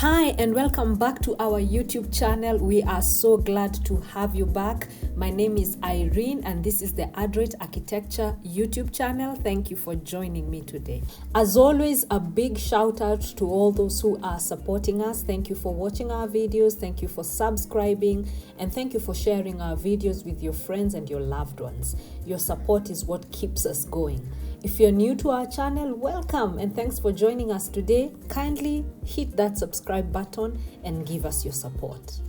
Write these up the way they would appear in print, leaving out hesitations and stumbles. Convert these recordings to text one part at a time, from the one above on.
Hi and welcome back to our YouTube channel. We are so glad to have you back. My name is Irene and this is the Adroit Architecture YouTube channel. Thank you for joining me today. As always, a big shout out to all those who are supporting us. Thank you for watching our videos. Thank you for subscribing and thank you for sharing our videos with your friends and your loved ones. Your support is what keeps us going. If you're new to our channel, welcome and thanks for joining us today. Kindly hit that subscribe button and give us your support.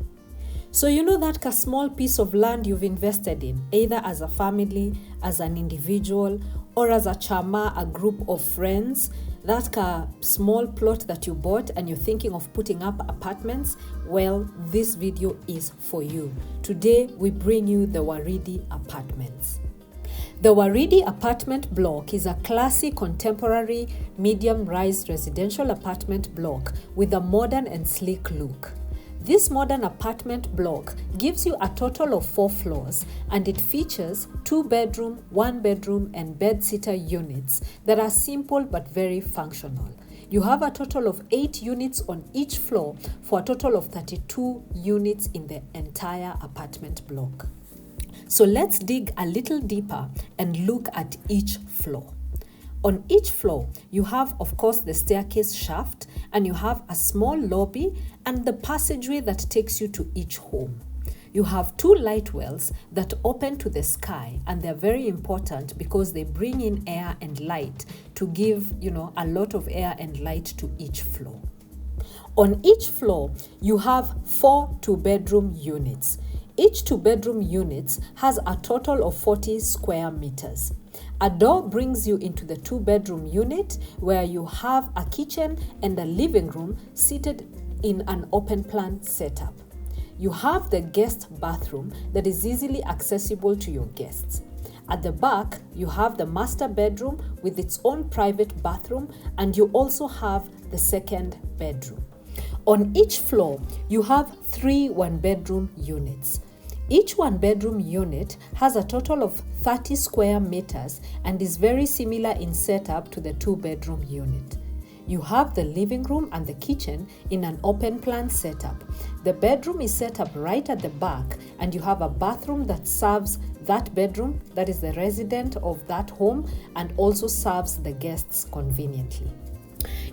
So you know that small piece of land you've invested in, either as a family, as an individual, or as a chama, a group of friends, that small plot that you bought and you're thinking of putting up apartments, well, this video is for you. Today, we bring you the Waridi apartments. The Waridi apartment block is a classy contemporary medium-rise residential apartment block with a modern and sleek look. This modern apartment block gives you a total of 4 floors and it features 2-bedroom, 1-bedroom and bedsitter units that are simple but very functional. You have a total of 8 units on each floor for a total of 32 units in the entire apartment block. So let's dig a little deeper and look at each floor. On each floor, you have, of course, the staircase shaft and you have a small lobby and the passageway that takes you to each home. You have 2 light wells that open to the sky and they're very important because they bring in air and light to give, a lot of air and light to each floor. On each floor, you have 4 2-bedroom units. Each 2-bedroom unit has a total of 40 square meters. A door brings you into the 2-bedroom unit where you have a kitchen and a living room seated in an open plan setup. You have the guest bathroom that is easily accessible to your guests. At the back, you have the master bedroom with its own private bathroom and you also have the 2nd bedroom. On each floor, you have 3 1-bedroom units. Each 1-bedroom unit has a total of 30 square meters and is very similar in setup to the 2-bedroom unit. You have the living room and the kitchen in an open plan setup. The bedroom is set up right at the back and you have a bathroom that serves that bedroom, that is the resident of that home, and also serves the guests conveniently.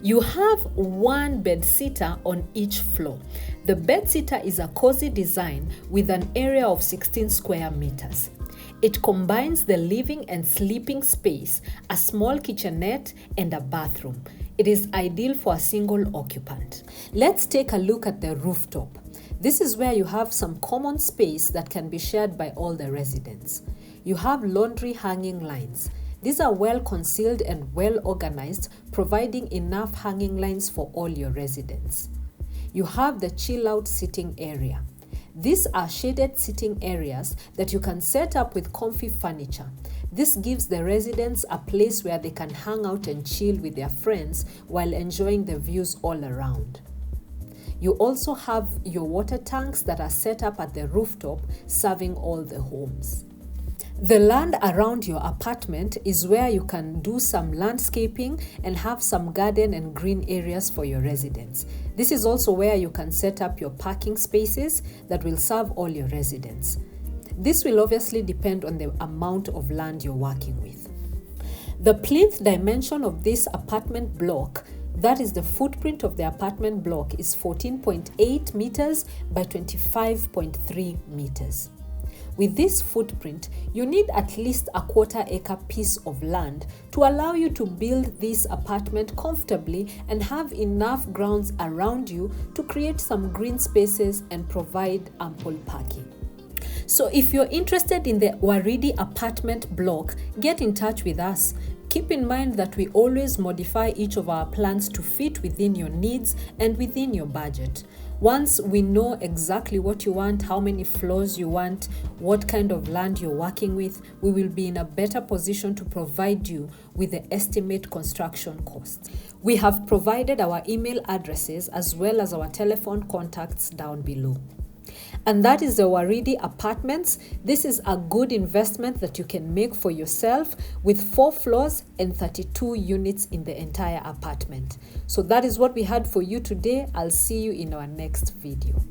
You have 1 bedsitter on each floor. The bedsitter is a cozy design with an area of 16 square meters. It combines the living and sleeping space, a small kitchenette, and a bathroom. It is ideal for a single occupant. Let's take a look at the rooftop. This is where you have some common space that can be shared by all the residents. You have laundry hanging lines. These are well concealed and well organized, providing enough hanging lines for all your residents. You have the chill out sitting area. These are shaded sitting areas that you can set up with comfy furniture. This gives the residents a place where they can hang out and chill with their friends while enjoying the views all around. You also have your water tanks that are set up at the rooftop, serving all the homes. The land around your apartment is where you can do some landscaping and have some garden and green areas for your residents. This is also where you can set up your parking spaces that will serve all your residents. This will obviously depend on the amount of land you're working with. The plinth dimension of this apartment block, that is the footprint of the apartment block, is 14.8 meters by 25.3 meters. With this footprint, you need at least a 1/4 acre piece of land to allow you to build this apartment comfortably and have enough grounds around you to create some green spaces and provide ample parking. So if you're interested in the Waridi apartment block, get in touch with us. Keep in mind that we always modify each of our plans to fit within your needs and within your budget. Once we know exactly what you want, how many floors you want, what kind of land you're working with, we will be in a better position to provide you with the estimate construction costs. We have provided our email addresses as well as our telephone contacts down below. And that is the Waridi Apartments. This is a good investment that you can make for yourself with 4 floors and 32 units in the entire apartment. So that is what we had for you today. I'll see you in our next video.